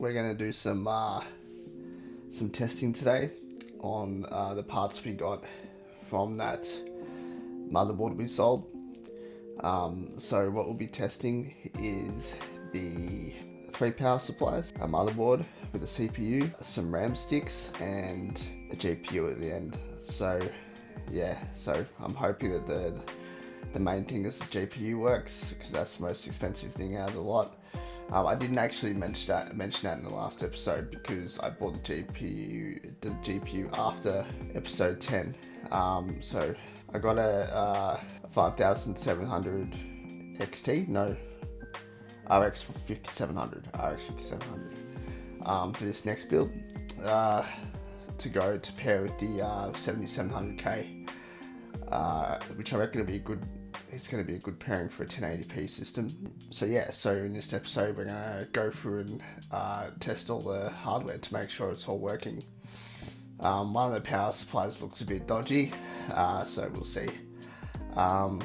we're going to do some testing today on the parts we got from that motherboard we sold. So what we'll be testing is the 3 power supplies, a motherboard with a CPU, some RAM sticks, and a GPU at the end. So yeah, so I'm hoping that the main thing is the GPU works, because that's the most expensive thing out of the lot. I didn't actually mention that in the last episode, because I bought the GPU after episode 10. So I got a 5700 XT, no, RX 5700 for this next build, to pair with the 7700K, which I reckon will be it's going to be a good pairing for a 1080p system. So yeah, so in this episode we're going to go through and test all the hardware to make sure it's all working. One of the power supplies looks a bit dodgy, so we'll see. But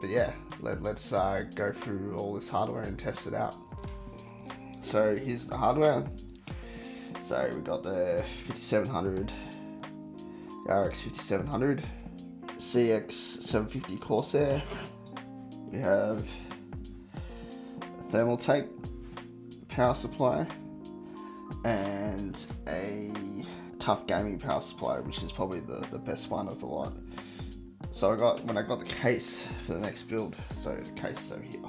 yeah, let's go through all this hardware and test it out. So here's the hardware. So we got the 5700, RX 5700, CX 750 Corsair. We have a thermal tape power supply and a tough gaming power supply, which is probably the best one of the lot. So when I got the case for the next build, so the case is over here,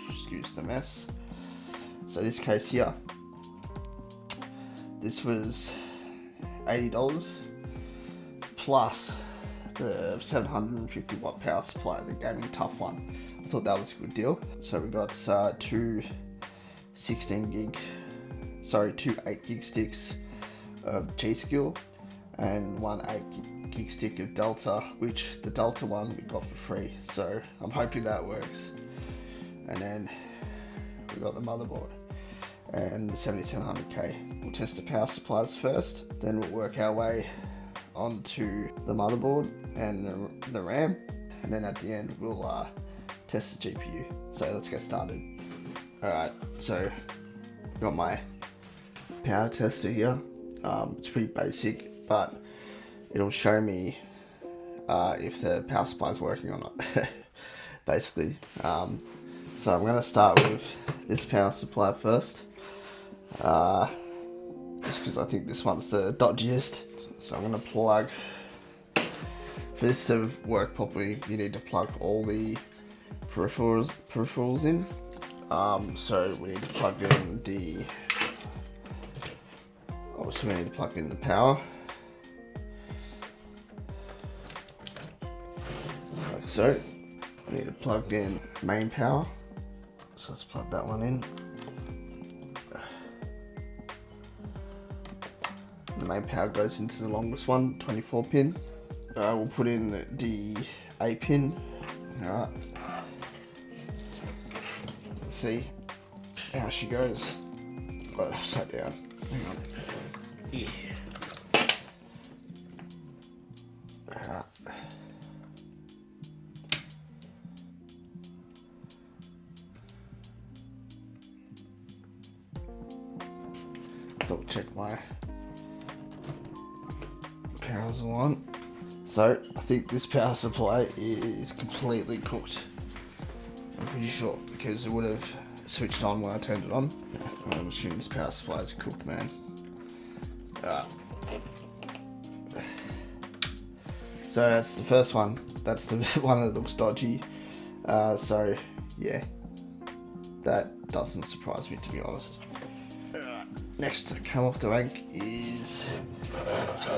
excuse the mess. So this case here, this was $80 plus the 750 watt power supply, the gaming tough one. I thought that was a good deal. So we got two 8 gig sticks of G-Skill and one 8 gig stick of Delta, which the Delta one we got for free. So I'm hoping that works. And then we got the motherboard and the 7700K. We'll test the power supplies first, then we'll work our way onto the motherboard and the RAM, and then at the end we'll test the GPU. So let's get started. Alright, so I've got my power tester here. It's pretty basic, but it'll show me if the power supply is working or not, basically. So I'm going to start with this power supply first, just because I think this one's the dodgiest. So I'm going to plug, for this to work properly, you need to plug all the peripherals in. So we need to plug in obviously we need to plug in the power, like so. We need to plug in main power, so let's plug that one in. The main power goes into the longest one, 24 pin. We'll put in the A pin. Alright. Let's see how she goes. Got it upside down. Hang on. Yeah. Alright. Double check my powers are on. So I think this power supply is completely cooked. I'm pretty sure, because it would have switched on when I turned it on. I'm assuming this power supply is cooked, man. So that's the first one. That's the one that looks dodgy. So yeah, that doesn't surprise me, to be honest. Next to come off the rank is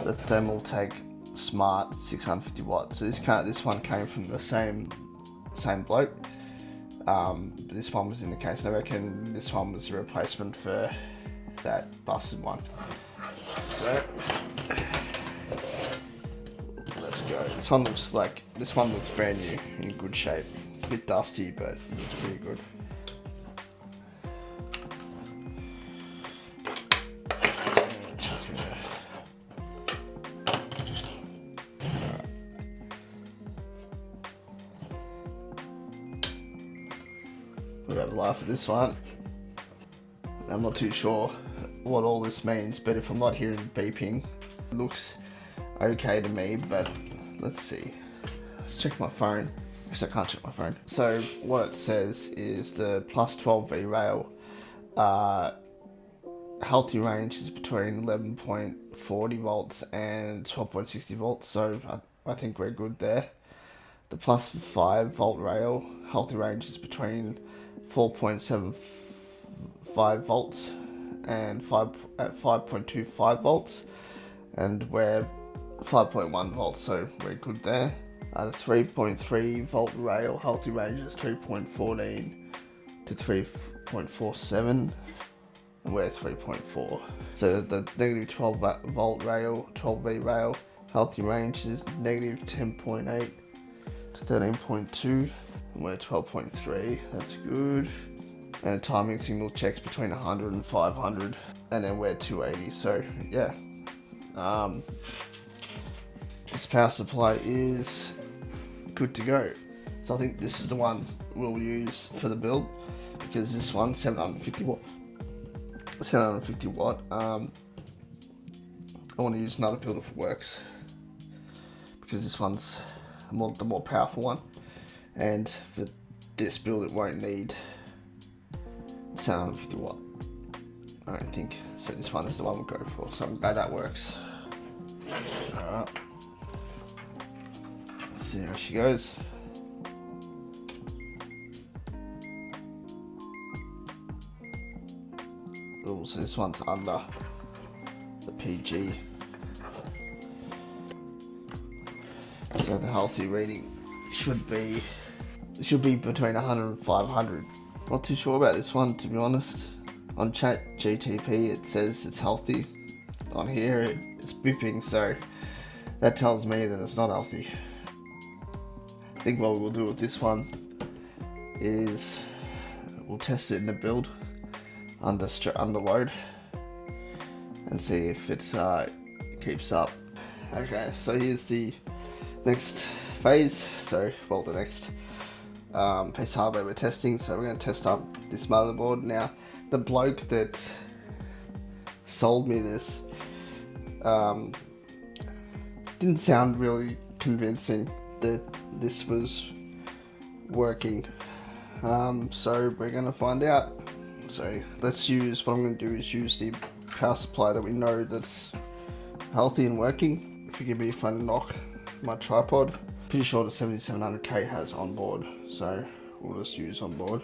the thermal tape Smart 650 watts. So this one came from the same bloke. But this one was in the case. I reckon this one was a replacement for that busted one. So let's go. This one looks brand new, in good shape. A bit dusty, but it looks pretty good. We have a laugh at this one. I'm not too sure what all this means, but if I'm not hearing beeping, it looks okay to me. But let's see. Let's check my phone. Because I can't check my phone. So what it says is the plus 12V rail healthy range is between 11.40 volts and 12.60 volts. So I think we're good there. The plus 5 volt rail healthy range is between 4.75 volts and 5.25 volts, and we're 5.1 volts, so we're good there. The 3.3 volt rail healthy range is 3.14 to 3.47, and we're 3.4. So the negative 12 volt rail, 12V rail healthy range is negative 10.8 to 13.2, and we're 12.3. That's good. And timing signal checks between 100 and 500, and then we're 280. So yeah, this power supply is good to go. So I think this is the one we'll use for the build, because this one's 750 watt. I want to use another build if it works, because this one's the more powerful one, and for this build it won't need 750 watt, I don't think. So this one is the one we'll go for, so I'm glad that works. Alright, let's see how she goes. Oh, so this one's under the PG. So the healthy reading should be between 100 and 500. Not too sure about this one, to be honest. On ChatGTP it says it's healthy. On here it's beeping, so that tells me that it's not healthy. I think what we'll do with this one is we'll test it in the build under load and see if it keeps up. Okay, so here's the next phase. So, well, the next piece of hardware we're testing. So we're going to test up this motherboard. Now, the bloke that sold me this didn't sound really convincing that this was working. So we're going to find out. So what I'm going to do is use the power supply that we know that's healthy and working. Forgive me if I knock my tripod. Pretty sure the 7700K has on board, so we'll just use on board.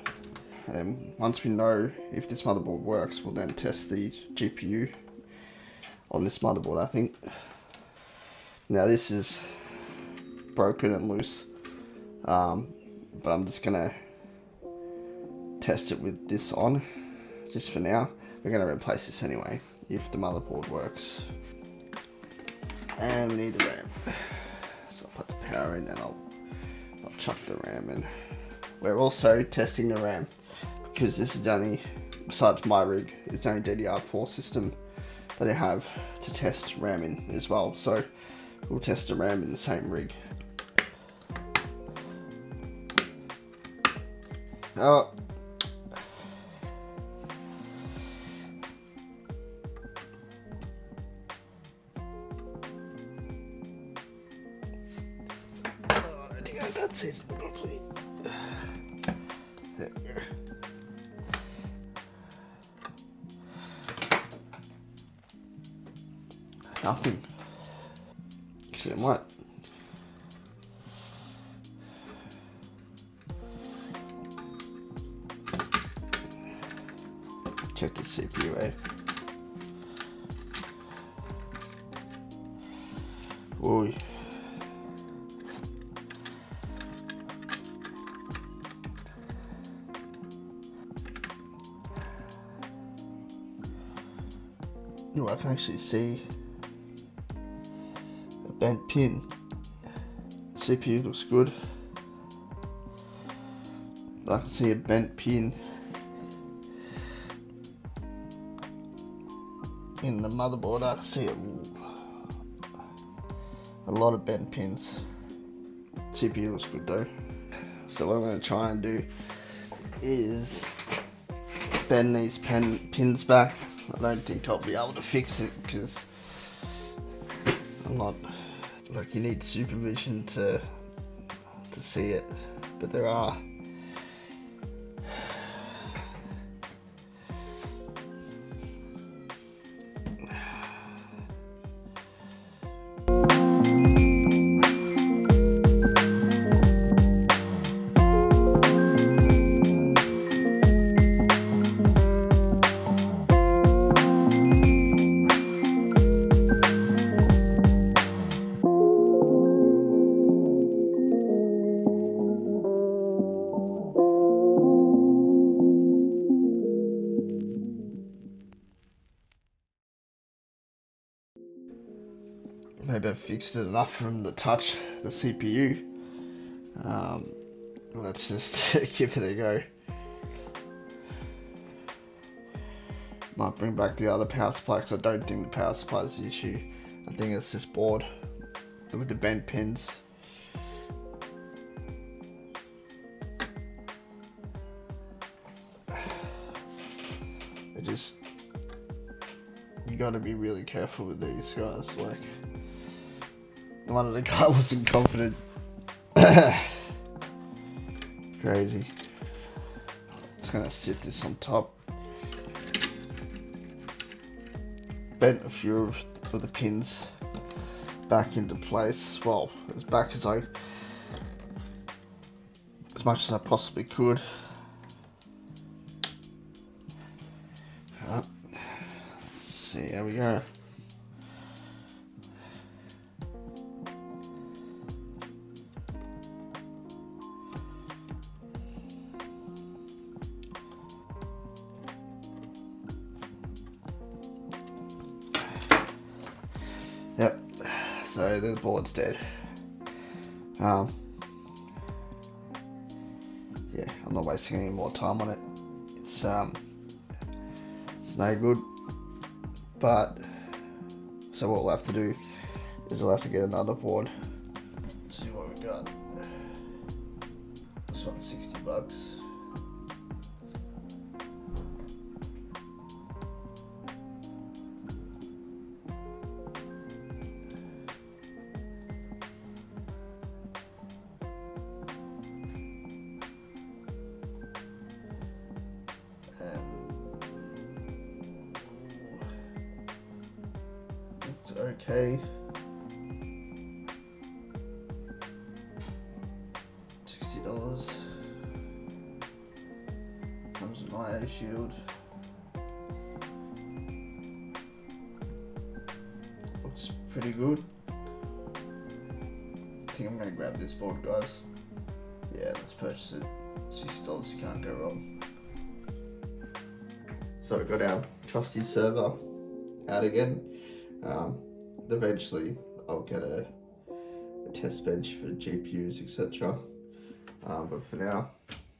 And once we know if this motherboard works, we'll then test the GPU on this motherboard, I think. Now this is broken and loose, but I'm just gonna test it with this on, just for now. We're gonna replace this anyway, if the motherboard works. And we need the RAM. So I'll put the power in and I'll chuck the RAM in. We're also testing the RAM, because this is the only, besides my rig, it's the only DDR4 system that I have to test RAM in as well. So we'll test the RAM in the same rig. Oh. I think I got it properly. There we go. Nothing. Actually, I might. Check the CPU, eh? Oi. You know, I can actually see a bent pin. CPU looks good, but I can see a bent pin in the motherboard. I can see a lot of bent pins. CPU looks good though. So what I'm going to try and do is bend these pins back I don't think I'll be able to fix it because I'm not, like, you need supervision to see it, but there are. Maybe I fixed it enough for him to touch the CPU. Let's just give it a go. Might bring back the other power supply because I don't think the power supply is the issue. I think it's this board with the bent pins. It just, you gotta be really careful with these guys. Like, one of the guy wasn't confident. Crazy. Just gonna sit this on top. Bent a few of the pins back into place. Well, as back as much as I possibly could. Let's see, there we go. Yep, so the board's dead. Yeah, I'm not wasting any more time on it. It's no good. But so what we'll have to do is we'll have to get another board. Let's see what we got. This one's $60. Okay. $60. Comes with an IA shield. Looks pretty good. I think I'm gonna grab this board, guys. Yeah, let's purchase it. $60, you can't go wrong. So we got our trusty server out again. Eventually I'll get a test bench for GPUs, etc. But for now,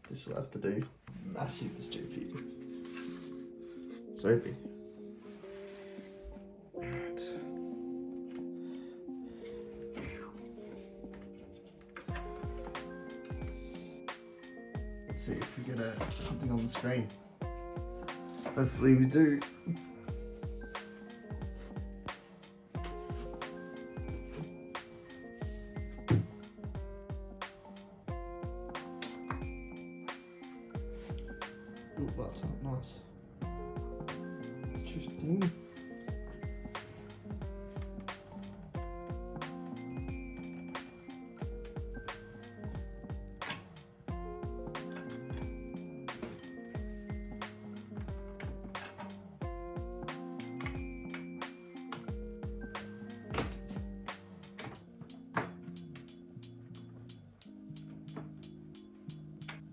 this will have to do. Massive, this GPU. So big. Alright. Let's see if we get something on the screen. Hopefully we do. Ooh, that's not nice. Interesting.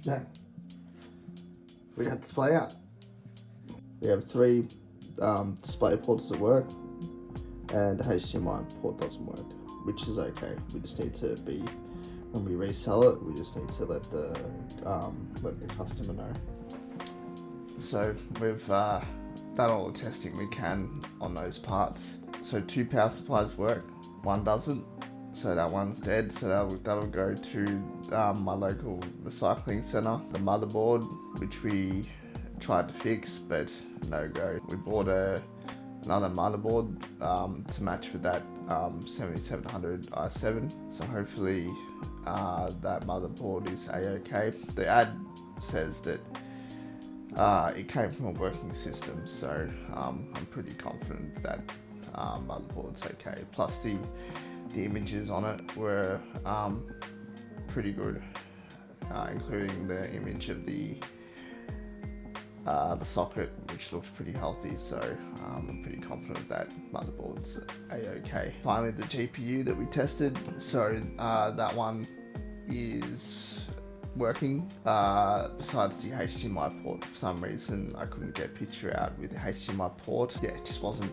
Yeah. We have display out. We have 3 display ports that work, and the HDMI port doesn't work, which is okay. We just need to be, when we resell it, we just need to let the customer know. So we've done all the testing we can on those parts. So 2 power supplies work, 1 doesn't. So that one's dead, so that'll go to my local recycling centre. The motherboard, which we tried to fix, but no go. We bought another motherboard to match with that 7700 i7, so hopefully that motherboard is a-okay. The ad says that it came from a working system, so I'm pretty confident that motherboard's okay. Plus the images on it were pretty good, including the image of the socket, which looks pretty healthy, so I'm pretty confident that motherboard's a-okay. Finally, the GPU that we tested, so that one is working. Besides the HDMI port, for some reason I couldn't get a picture out with the HDMI port. Yeah, it just wasn't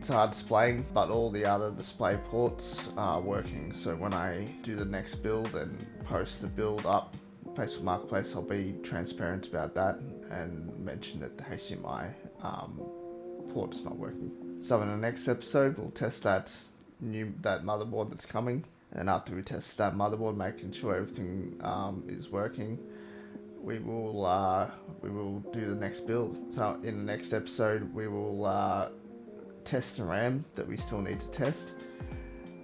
displaying, but all the other display ports are working. So when I do the next build and post the build up Facebook Marketplace, I'll be transparent about that and mention that the HDMI port is not working. So in the next episode, we'll test that motherboard that's coming, and after we test that motherboard, making sure everything is working, we will do the next build. So in the next episode, we will test the RAM that we still need to test,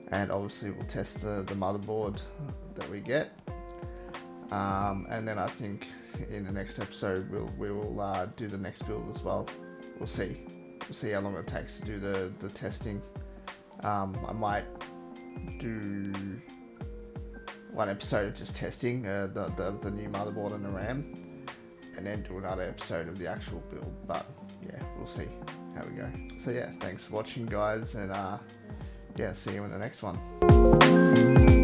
and obviously we'll test the motherboard that we get. And then I think in the next episode we will do the next build as well. We'll see how long it takes to do the testing. I might do one episode of just testing the new motherboard and the RAM, and then do another episode of the actual build. But yeah, we'll see how we go. So yeah, thanks for watching, guys, and yeah, see you in the next one.